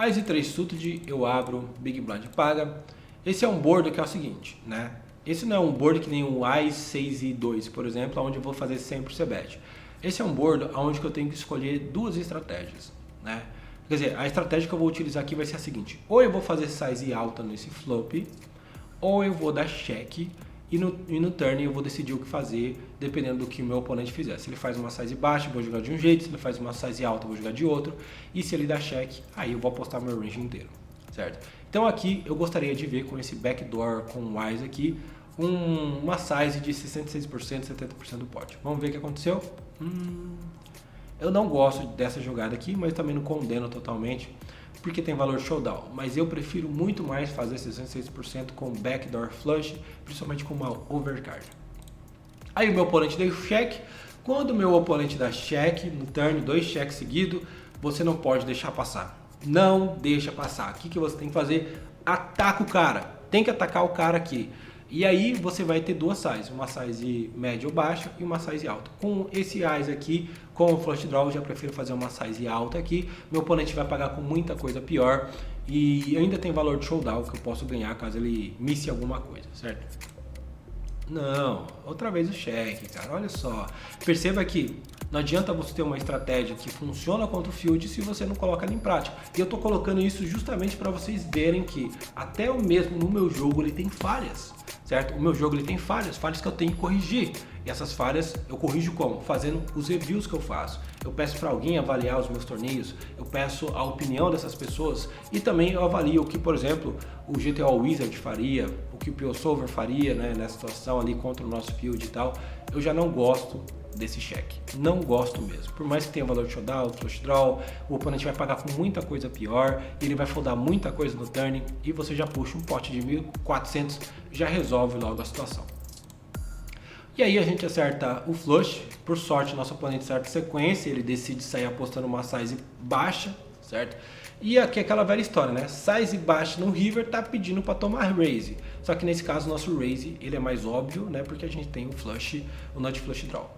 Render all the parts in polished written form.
Ás e 3 suited, eu abro, Big Blind paga. Esse é um board que é o seguinte, né? Esse não é um board que nem o Ás 6 e 2, por exemplo, onde eu vou fazer sempre C-bet. Esse é um board onde eu tenho que escolher duas estratégias, né? Quer dizer, a estratégia que eu vou utilizar aqui vai ser a seguinte: ou eu vou fazer size alta nesse flop, ou eu vou dar check e no turn eu vou decidir o que fazer dependendo do que o meu oponente fizer. Se ele faz uma size baixa, eu vou jogar de um jeito; se ele faz uma size alta, eu vou jogar de outro; e se ele dá check, aí eu vou apostar meu range inteiro, certo? Então aqui eu gostaria de ver com esse backdoor com Wise aqui uma size de 66%, 70% do pot. Vamos ver o que aconteceu? Eu não gosto dessa jogada aqui, mas também não condeno totalmente, porque tem valor showdown. Mas eu prefiro muito mais fazer 66% com backdoor flush, principalmente com uma overcard. Aí o meu oponente deu check. Quando o meu oponente dá check, no turn, 2 checks seguidos, você não pode deixar passar. Não deixa passar. O que você tem que fazer? Ataca o cara. Tem que atacar o cara aqui. E aí você vai ter duas sizes, uma size média ou baixa e uma size alta. Com esse Ás aqui, com o flush draw, eu já prefiro fazer uma size alta aqui. Meu oponente vai pagar com muita coisa pior e ainda tem valor de showdown que eu posso ganhar caso ele misse alguma coisa, certo? Não, outra vez o cheque, cara, olha só. Perceba que não adianta você ter uma estratégia que funciona contra o field se você não coloca ela em prática. E eu tô colocando isso justamente para vocês verem que até o mesmo no meu jogo ele tem falhas, certo? O meu jogo ele tem falhas que eu tenho que corrigir. E essas falhas eu corrijo como? Fazendo os reviews que eu faço. Eu peço para alguém avaliar os meus torneios, eu peço a opinião dessas pessoas e também eu avalio o que, por exemplo, o GTO Wizard faria, o que o PioSolver faria, né, nessa situação ali contra o nosso field e tal. Eu já não gosto desse cheque, não gosto mesmo. Por mais que tenha valor de showdown, flush draw, o oponente vai pagar com muita coisa pior, ele vai foldar muita coisa no turn e você já puxa um pote de 1.400, já resolve logo a situação. E aí a gente acerta o flush, por sorte nosso oponente acerta a sequência, ele decide sair apostando uma size baixa, certo? E aqui é aquela velha história, né? Size baixa no river tá pedindo para tomar raise, só que nesse caso o nosso raise ele é mais óbvio, né? Porque a gente tem o flush, o nut flush draw.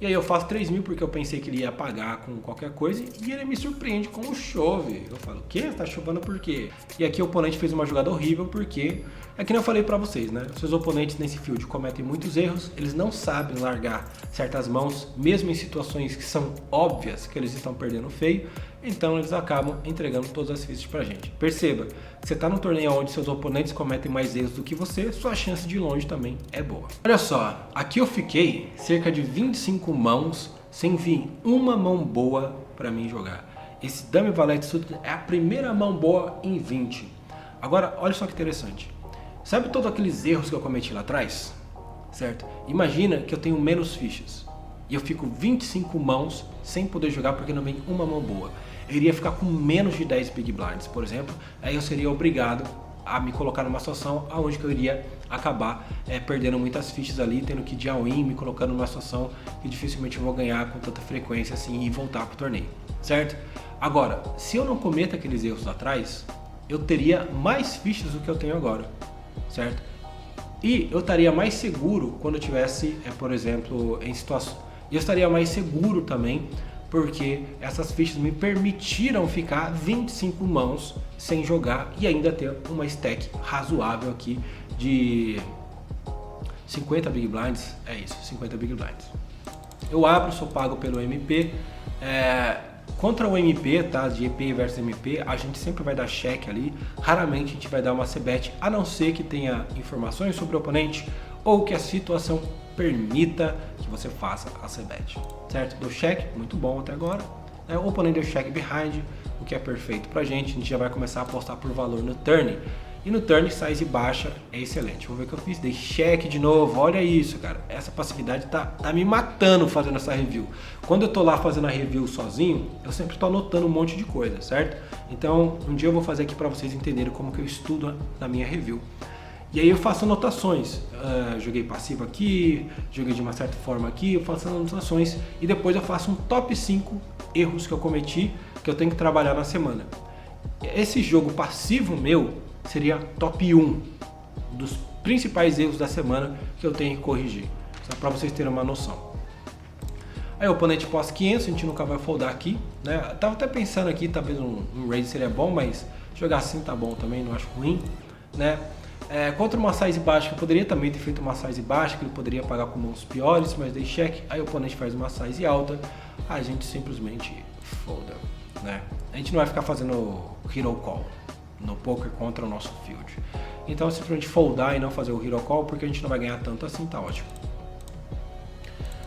E aí eu faço 3.000 porque eu pensei que ele ia pagar com qualquer coisa e ele me surpreende com o chove. Eu falo, o quê? Tá chovendo por quê? E aqui o oponente fez uma jogada horrível porque, é que nem eu falei pra vocês, né? Seus oponentes nesse field cometem muitos erros, eles não sabem largar certas mãos, mesmo em situações que são óbvias que eles estão perdendo feio, então eles acabam entregando todas as fichas pra gente. Perceba, você tá num torneio onde seus oponentes cometem mais erros do que você, sua chance de longe também é boa. Olha só, aqui eu fiquei cerca de 25 mãos sem vir uma mão boa pra mim jogar. Esse Dame Valete Suited é a primeira mão boa em 20. Agora, olha só que interessante. Sabe todos aqueles erros que eu cometi lá atrás? Certo? Imagina que eu tenho menos fichas e eu fico 25 mãos sem poder jogar porque não vem uma mão boa. Eu iria ficar com menos de 10 Big Blinds, por exemplo. Aí eu seria obrigado a me colocar numa situação onde eu iria acabar perdendo muitas fichas ali, tendo que ir de all-in, me colocando numa situação que dificilmente eu vou ganhar com tanta frequência assim e voltar pro torneio, certo? Agora, se eu não cometo aqueles erros lá atrás, eu teria mais fichas do que eu tenho agora, certo? E eu estaria mais seguro quando eu tivesse, por exemplo, em situação. E eu estaria mais seguro também porque essas fichas me permitiram ficar 25 mãos sem jogar e ainda ter uma stack razoável aqui de 50 Big Blinds, é isso, 50 Big Blinds. Eu abro, sou pago pelo MP, contra o MP, tá, de EP versus MP, a gente sempre vai dar check ali, raramente a gente vai dar uma C-bet, a não ser que tenha informações sobre o oponente ou que a situação permita que você faça a C-bet, certo? Deu check, muito bom até agora. O oponente deu check behind, o que é perfeito pra gente. A gente já vai começar a apostar por valor no turn. E no turn, size baixa é excelente. Vou ver o que eu fiz, dei check de novo. Olha isso, cara. Essa passividade tá me matando fazendo essa review. Quando eu tô lá fazendo a review sozinho, eu sempre tô anotando um monte de coisa, certo? Então, um dia eu vou fazer aqui pra vocês entenderem como que eu estudo na minha review. E aí eu faço anotações, joguei passivo aqui, joguei de uma certa forma aqui, eu faço anotações e depois eu faço um top 5 erros que eu cometi, que eu tenho que trabalhar na semana. Esse jogo passivo meu seria top 1 dos principais erros da semana que eu tenho que corrigir, só para vocês terem uma noção. Aí o oponente pós 500, a gente nunca vai foldar aqui, né? Tava até pensando aqui, talvez um raise seria bom, mas jogar assim tá bom também, não acho ruim, né? Contra uma size baixa, eu poderia também ter feito uma size baixa, que ele poderia pagar com mãos piores, mas dei check. Aí o oponente faz uma size alta, a gente simplesmente folda, né? A gente não vai ficar fazendo hero call no poker contra o nosso field. Então simplesmente foldar e não fazer o hero call, porque a gente não vai ganhar tanto assim, tá ótimo.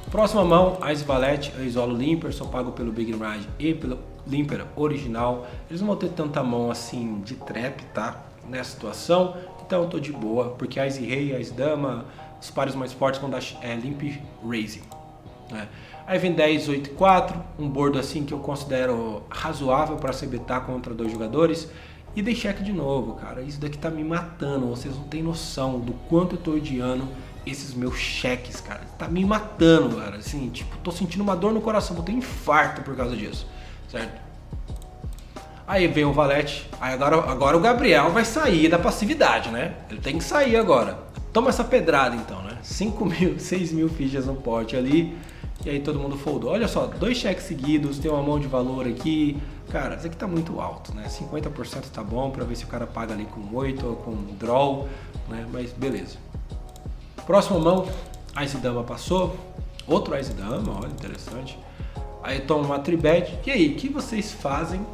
Próxima mão, Ice Valete, eu isolo Limper, só pago pelo Big Blind e pelo Limper original. Eles não vão ter tanta mão assim de trap, tá? Nessa situação, então eu tô de boa, porque Ice Rei, Ice Dama, os pares mais fortes vão dar Limp Raising, né? Aí vem 10, 8 e 4, um board assim que eu considero razoável para se betar contra dois jogadores. E dei check de novo, cara, isso daqui tá me matando, vocês não tem noção do quanto eu tô odiando esses meus cheques, cara. Tá me matando, cara, assim, tipo, tô sentindo uma dor no coração, vou ter infarto por causa disso, certo? Aí vem o Valete, aí agora o Gabriel vai sair da passividade, né? Ele tem que sair agora. Toma essa pedrada então, né? 5 mil, 6 mil fichas no pote ali, e aí todo mundo foldou. Olha só, 2 cheques seguidos, tem uma mão de valor aqui. Cara, isso aqui tá muito alto, né? 50% tá bom pra ver se o cara paga ali com 8 ou com draw, né? Mas beleza. Próxima mão, Ice Dama passou. Outro Ice Dama, olha, interessante. Aí toma uma tribet. E aí, o que vocês fazem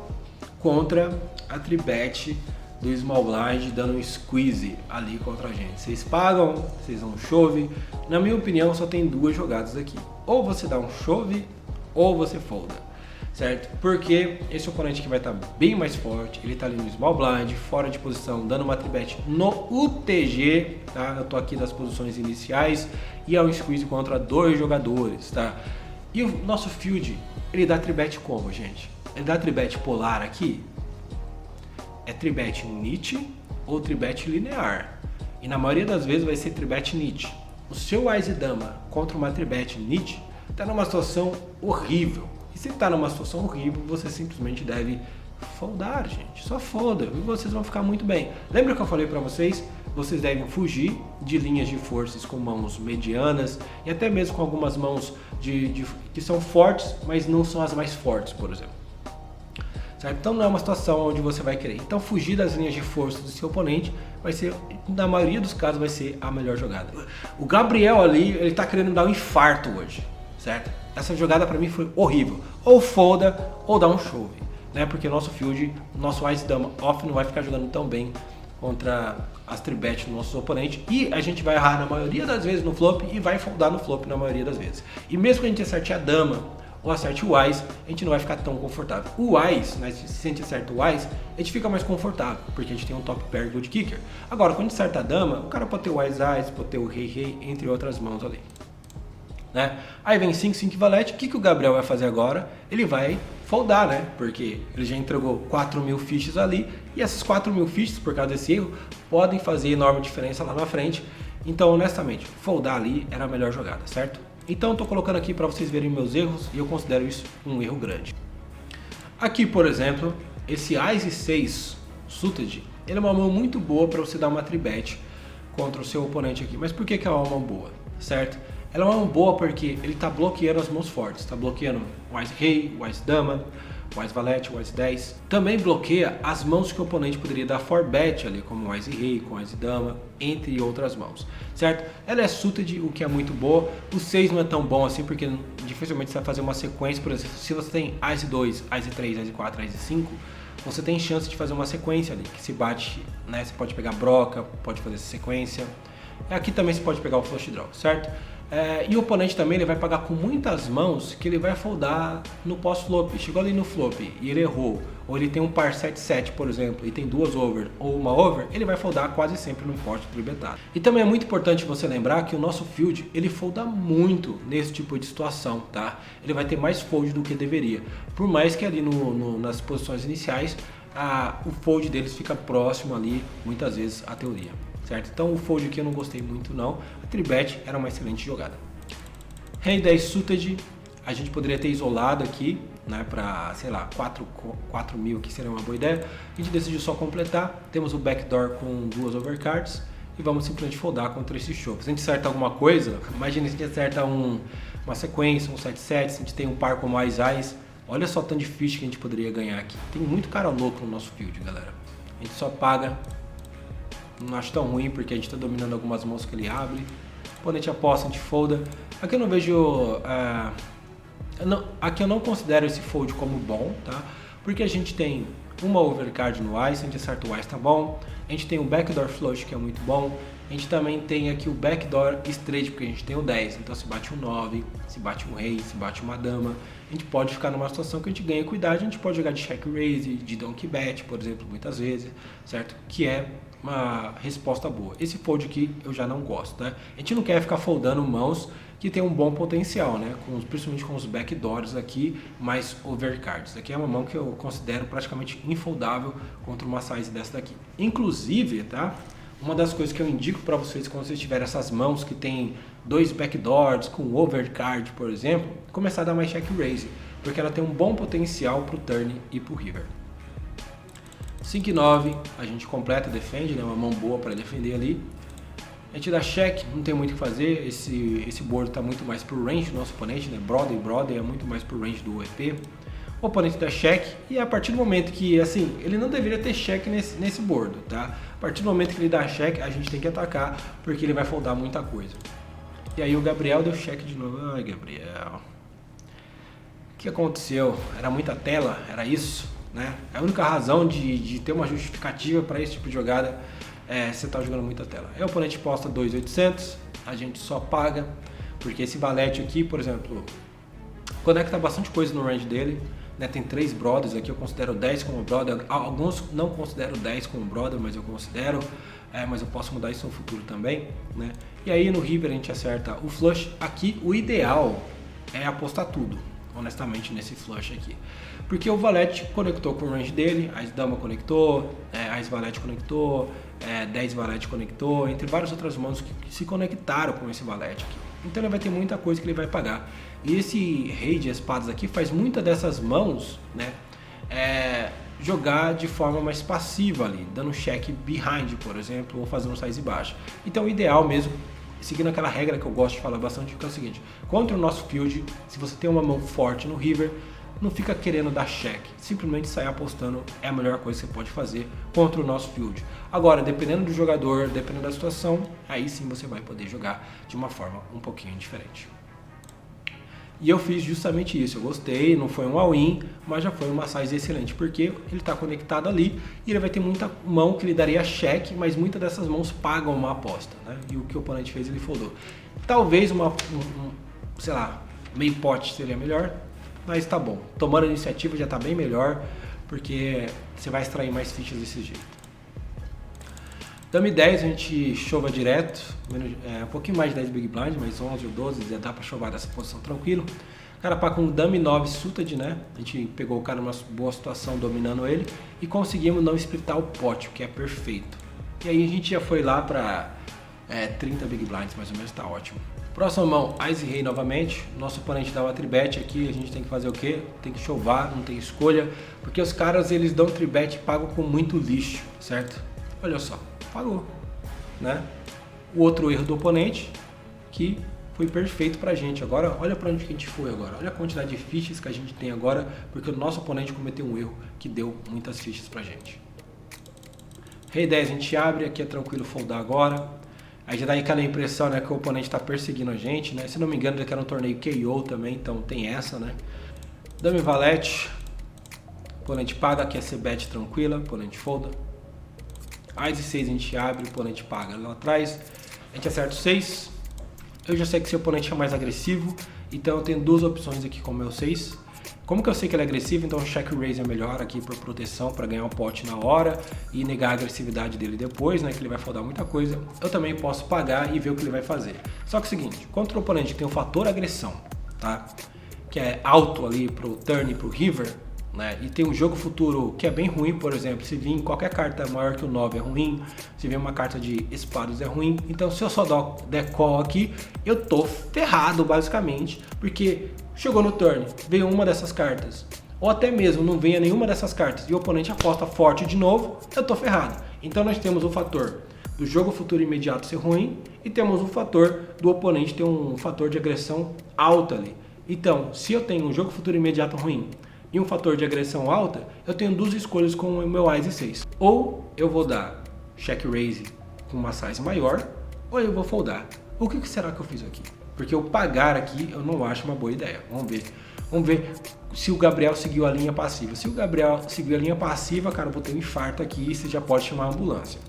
contra a tribet do Small Blind dando um squeeze ali contra a gente? Vocês pagam, vocês dão um chove. Na minha opinião, só tem duas jogadas aqui. Ou você dá um chove, ou você folda, certo? Porque esse oponente que vai estar bem mais forte, ele está ali no Small Blind, fora de posição, dando uma tribet no UTG, tá? Eu tô aqui das posições iniciais e é um squeeze contra dois jogadores, tá? E o nosso field, ele dá tribet como, gente? Ele dá tribet polar aqui, é tribet nit ou tribet linear. E na maioria das vezes vai ser tribet nit. O seu Ice Dama contra uma tribet nit está numa situação horrível. E se está numa situação horrível, você simplesmente deve foldar, gente. Só folda e vocês vão ficar muito bem. Lembra que eu falei para vocês? Vocês devem fugir de linhas de forças com mãos medianas e até mesmo com algumas mãos que são fortes, mas não são as mais fortes, por exemplo. Certo? Então não é uma situação onde você vai querer. Então fugir das linhas de força do seu oponente vai ser, na maioria dos casos, vai ser a melhor jogada. O Gabriel ali, ele tá querendo dar um infarto hoje, certo? Essa jogada para mim foi horrível. Ou folda ou dá um chove, né? Porque nosso field, nosso Ice Dama off não vai ficar jogando tão bem contra as tribets do nosso oponente e a gente vai errar na maioria das vezes no flop e vai foldar no flop na maioria das vezes. E mesmo que a gente acerte a dama ou acerte o Ice, a gente não vai ficar tão confortável. O Ice, né, se a gente acerta o Ice, a gente fica mais confortável, porque a gente tem um top pair good kicker. Agora, quando a gente acerta a dama, o cara pode ter o Ice, pode ter o Rei, entre outras mãos ali, né? Aí vem 5, 5 valete. O que o Gabriel vai fazer agora? Ele vai foldar, né? Porque ele já entregou 4 mil fichas ali, e essas 4 mil fichas, por causa desse erro, podem fazer enorme diferença lá na frente. Então, honestamente, foldar ali era a melhor jogada, certo? Então eu tô colocando aqui para vocês verem meus erros e eu considero isso um erro grande. Aqui, por exemplo, esse Ice 6 suited, ele é uma mão muito boa para você dar uma tribet contra o seu oponente aqui. Mas por que é uma mão boa, certo? Ela é uma mão boa porque ele está bloqueando as mãos fortes. Está bloqueando o Ice Rei, o Ice Dama, o Ice Valete, o Ice 10. Também bloqueia as mãos que o oponente poderia dar 4bet ali, como o Ice Rei, com o Ice Dama, entre outras mãos, certo? Ela é suited, o que é muito boa. O 6 não é tão bom assim, porque dificilmente você vai fazer uma sequência. Por exemplo, se você tem Ice 2, Ice 3, Ice 4, Ice 5, você tem chance de fazer uma sequência ali, que se bate, né? Você pode pegar broca, pode fazer essa sequência. Aqui também você pode pegar o flush draw, certo? E o oponente também ele vai pagar com muitas mãos que ele vai foldar no pós-flop. Chegou ali no flop e ele errou, ou ele tem um par 7-7, por exemplo, e tem duas over ou uma over, ele vai foldar quase sempre no forte tribetado. E também é muito importante você lembrar que o nosso field, ele folda muito nesse tipo de situação, tá? Ele vai ter mais fold do que deveria. Por mais que ali nas posições iniciais, o fold deles fica próximo ali, muitas vezes, à teoria. Certo? Então o fold aqui eu não gostei muito não. A tribet era uma excelente jogada. Rei 10 suited, a gente poderia ter isolado aqui, né, para, sei lá, 4 mil, que seria uma boa ideia. A gente decidiu só completar. Temos o backdoor com duas overcards e vamos simplesmente foldar contra esses chofres. Se a gente acerta alguma coisa, imagina se a gente acerta uma sequência, um 7-7, se a gente tem um par como Ais, olha só o tanto de ficha que a gente poderia ganhar aqui. Tem muito cara louco no nosso field, galera. A gente só paga, não acho tão ruim porque a gente está dominando algumas mãos que ele abre. O oponente aposta, a gente folda. Aqui eu não vejo... aqui eu não considero esse fold como bom, tá? Porque a gente tem uma overcard no Ice, se a gente acerta o Ice tá bom. A gente tem o backdoor flush, que é muito bom. A gente também tem aqui o backdoor straight, porque a gente tem o 10. Então se bate um 9, se bate um rei, se bate uma dama, a gente pode ficar numa situação que a gente ganha cuidado. A gente pode jogar de check raise, de donkey bet, por exemplo, muitas vezes, certo? Que é uma resposta boa. Esse fold aqui eu já não gosto, né? A gente não quer ficar foldando mãos que tem um bom potencial, né? Principalmente com os backdoors aqui, mais overcards. Aqui é uma mão que eu considero praticamente infoldável contra uma size dessa daqui. Inclusive, tá? Uma das coisas que eu indico para vocês quando vocês tiverem essas mãos que tem 2 backdoors com overcard, por exemplo, começar a dar mais check raise, porque ela tem um bom potencial para o turn e para o river. 5 e 9, a gente completa, defende, né? Uma mão boa para defender ali. A gente dá check, não tem muito o que fazer, esse board está muito mais pro range do nosso oponente, né? Brother é muito mais pro range do EP. O oponente dá check e a partir do momento que, assim, ele não deveria ter check nesse board, tá? A partir do momento que ele dá check, a gente tem que atacar, porque ele vai foldar muita coisa. E aí o Gabriel deu check de novo. Ai, Gabriel. O que aconteceu? Era muita tela? Era isso? Né? A única razão de ter uma justificativa para esse tipo de jogada é você tá jogando muita tela. Aí o oponente posta 2.800, a gente só paga, porque esse valete aqui, por exemplo, conecta bastante coisa no range dele, né? Tem 3 brothers aqui, eu considero 10 como brother, alguns não considero 10 como brother, mas eu considero, mas eu posso mudar isso no futuro também, né? E aí no river a gente acerta o flush. Aqui o ideal é apostar tudo, honestamente, nesse flush aqui, porque o valete conectou com o range dele, a dama conectou, a valete conectou, 10 valete conectou, entre várias outras mãos que se conectaram com esse valete aqui. Então ele vai ter muita coisa que ele vai pagar. E esse rei de espadas aqui faz muitas dessas mãos, né, jogar de forma mais passiva ali, dando check behind, por exemplo, ou fazendo size baixa. Então o ideal mesmo, seguindo aquela regra que eu gosto de falar bastante, que é o seguinte: contra o nosso field, se você tem uma mão forte no river, não fica querendo dar check, simplesmente sair apostando é a melhor coisa que você pode fazer contra o nosso field. Agora, dependendo do jogador, dependendo da situação, aí sim você vai poder jogar de uma forma um pouquinho diferente. E eu fiz justamente isso, eu gostei, não foi um all-in, mas já foi uma size excelente, porque ele está conectado ali e ele vai ter muita mão que ele daria check, mas muitas dessas mãos pagam uma aposta, né? E o que o oponente fez, ele foldou. Talvez sei lá, meio pote seria melhor, mas tá bom. Tomando a iniciativa já tá bem melhor, porque você vai extrair mais fichas desse jeito. Dame 10 a gente chova direto, um pouquinho mais de 10 big blind, mas 11 ou 12 já dá pra chovar dessa posição tranquilo. Cara pá com dame 9 suited, né? A gente pegou o cara numa boa situação dominando ele e conseguimos não splitar o pote, o que é perfeito. E aí a gente já foi lá pra 30 big blinds, mais ou menos, tá ótimo. Próxima mão, Ice Rei novamente. Nosso oponente dá uma tribet aqui, a gente tem que fazer o quê? Tem que chovar, não tem escolha, porque os caras eles dão tribet e pagam com muito lixo, certo? Olha só, pagou, né? O outro erro do oponente, que foi perfeito pra gente. Agora, olha pra onde que a gente foi agora. Olha a quantidade de fichas que a gente tem agora, porque o nosso oponente cometeu um erro que deu muitas fichas pra gente. Rei 10 a gente abre, aqui é tranquilo foldar agora. Aí já dá aquela impressão, né, que o oponente está perseguindo a gente, né? Se não me engano, ele quer um torneio KO também, então tem essa, né? Dame valete. Oponente paga, aqui é C-bet tranquila, oponente folda. Ice 6 a gente abre, o oponente paga lá atrás. A gente acerta o 6. Eu já sei que seu oponente é mais agressivo, então eu tenho duas opções aqui com o meu 6. Como que eu sei que ele é agressivo? Então o check raise é melhor aqui por proteção, para ganhar um pote na hora e negar a agressividade dele depois, né? Que ele vai foldar muita coisa. Eu também posso pagar e ver o que ele vai fazer. Só que é o seguinte, contra o oponente que tem o fator agressão, tá? Que é alto ali pro turn e pro river, né? E tem um jogo futuro que é bem ruim, por exemplo, se vir qualquer carta maior que o 9 é ruim, se vir uma carta de espadas é ruim. Então se eu só der call aqui, eu tô ferrado basicamente, porque chegou no turn, veio uma dessas cartas, ou até mesmo não venha nenhuma dessas cartas e o oponente aposta forte de novo, eu tô ferrado. Então nós temos o fator do jogo futuro imediato ser ruim e temos um fator do oponente ter um fator de agressão alta ali. Então, se eu tenho um jogo futuro imediato ruim e um fator de agressão alta, eu tenho duas escolhas com o meu Ás e 6. Ou eu vou dar check raise com uma size maior, ou eu vou foldar. O que será que eu fiz aqui? Porque eu pagar aqui eu não acho uma boa ideia. Vamos ver se o Gabriel seguiu a linha passiva. Se o Gabriel seguiu a linha passiva, cara, eu vou ter um infarto aqui e você já pode chamar a ambulância.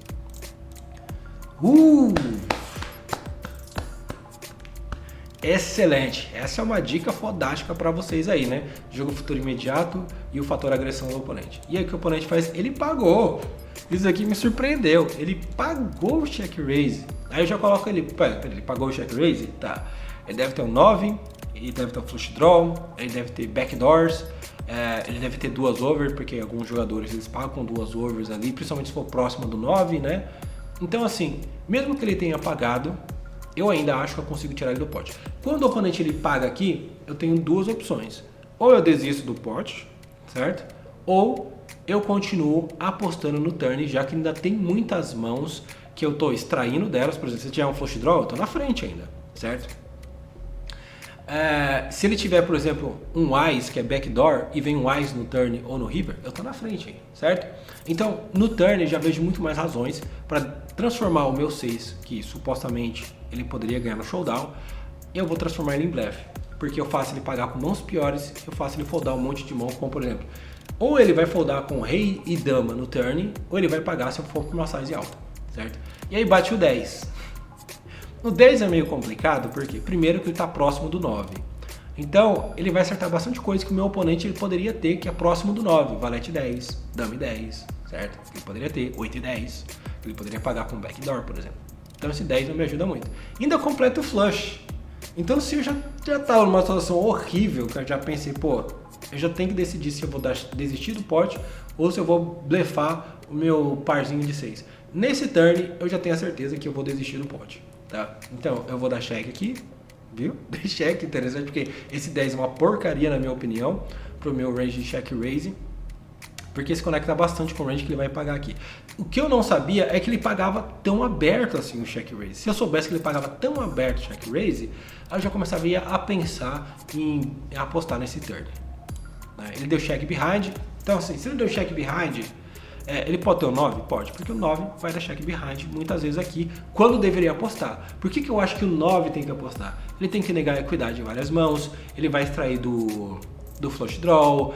Excelente! Essa é uma dica fodástica para vocês aí, né? Jogo futuro imediato e o fator agressão do oponente. E aí o que o oponente faz? Ele pagou! Isso aqui me surpreendeu. Ele pagou o check raise. Aí eu já coloco ele. Pera, ele pagou o check raise? Tá. Ele deve ter um 9, ele deve ter um flush draw, ele deve ter backdoors, ele deve ter duas overs, porque alguns jogadores eles pagam com duas overs ali, principalmente se for próximo do 9, né? Então assim, mesmo que ele tenha pagado, eu ainda acho que eu consigo tirar ele do pote. Quando o oponente ele paga aqui, eu tenho duas opções. Ou eu desisto do pote, certo? Ou eu continuo apostando no turn, já que ainda tem muitas mãos que eu estou extraindo delas. Por exemplo, se tiver um flush draw, eu estou na frente ainda, certo? Se ele tiver, por exemplo, um Ás, que é backdoor, e vem um Ás no turn ou no river, eu estou na frente aí, certo? Então, no turn eu já vejo muito mais razões para transformar o meu 6, que supostamente ele poderia ganhar no showdown, eu vou transformar ele em blefe, porque eu faço ele pagar com mãos piores, eu faço ele foldar um monte de mão, como por exemplo, ou ele vai foldar com rei e dama no turn, ou ele vai pagar se eu for com uma size alta, certo? E aí bate o 10. No 10 é meio complicado, porque primeiro que ele está próximo do 9. Então, ele vai acertar bastante coisa que o meu oponente ele poderia ter, que é próximo do 9. Valete 10, dama 10, certo? Ele poderia ter 8 e 10. Ele poderia pagar com backdoor, por exemplo. Então esse 10 não me ajuda muito. Ainda completa o flush. Então se eu já estava numa situação horrível, que eu já pensei, pô, eu já tenho que decidir se eu vou desistir do pote ou se eu vou blefar o meu parzinho de 6. Nesse turn, eu já tenho a certeza que eu vou desistir do pote. Tá? Então, eu vou dar check aqui, viu? Dei check, interessante, porque esse 10 é uma porcaria, na minha opinião, pro meu range de check raise, porque se conecta bastante com o range que ele vai pagar aqui. O que eu não sabia é que ele pagava tão aberto assim o check raise. Se eu soubesse que ele pagava tão aberto o check raise, eu já começaria a pensar em apostar nesse turn. Ele deu check behind, então assim, se ele deu check behind, ele pode ter o 9? Pode, porque o 9 vai dar check behind muitas vezes aqui, quando deveria apostar. Por que eu acho que o 9 tem que apostar? Ele tem que negar a equidade em várias mãos, ele vai extrair do flush draw,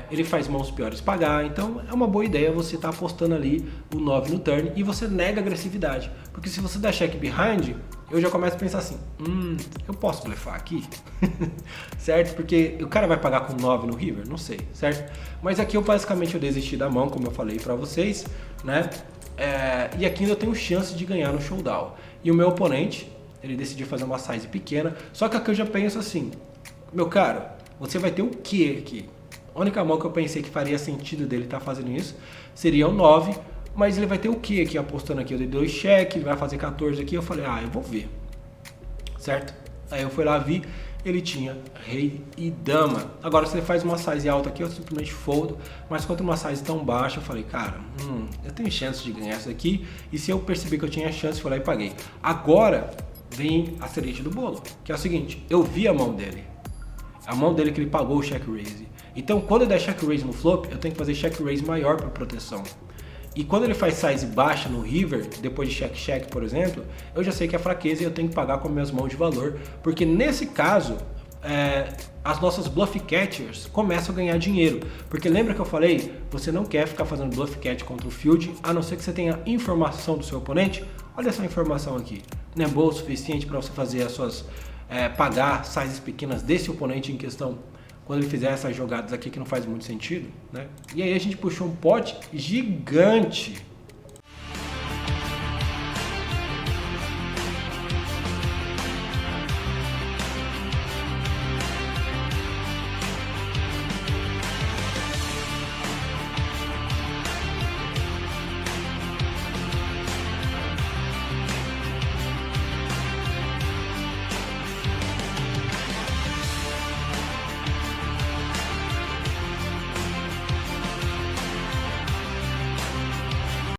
ele faz mãos piores pagar, então é uma boa ideia você estar apostando ali o 9 no turn e você nega a agressividade, porque se você der check behind, eu já começo a pensar assim, eu posso blefar aqui? Certo? Porque o cara vai pagar com 9 no river? Não sei, certo? Mas aqui eu basicamente desisti da mão, como eu falei pra vocês, né? E aqui ainda eu tenho chance de ganhar no showdown. E o meu oponente, ele decidiu fazer uma size pequena, só que aqui eu já penso assim, meu caro, você vai ter o que aqui? A única mão que eu pensei que faria sentido dele estar fazendo isso seria o 9, mas ele vai ter o que aqui apostando aqui? Eu dei 2 check, ele vai fazer 14 aqui, eu falei, eu vou ver, certo? Aí eu fui lá, vi, ele tinha rei e dama. Agora se ele faz uma size alta aqui, eu simplesmente foldo, mas contra uma size tão baixa, eu falei, cara, eu tenho chance de ganhar isso aqui, e se eu perceber que eu tinha chance, fui lá e paguei. Agora vem a cereja do bolo, que é o seguinte, eu vi a mão dele. A mão dele que ele pagou o check raise. Então, quando eu der check raise no flop, eu tenho que fazer check raise maior para proteção. E quando ele faz size baixa no river, depois de check check, por exemplo, eu já sei que é fraqueza e eu tenho que pagar com minhas mãos de valor, porque nesse caso, as nossas bluff catchers começam a ganhar dinheiro. Porque lembra que eu falei, você não quer ficar fazendo bluff catch contra o field, a não ser que você tenha informação do seu oponente. Olha essa informação aqui, não é boa o suficiente para você fazer as suas pagar sizes pequenas desse oponente em questão quando ele fizer essas jogadas aqui que não faz muito sentido, né? E aí a gente puxou um pote gigante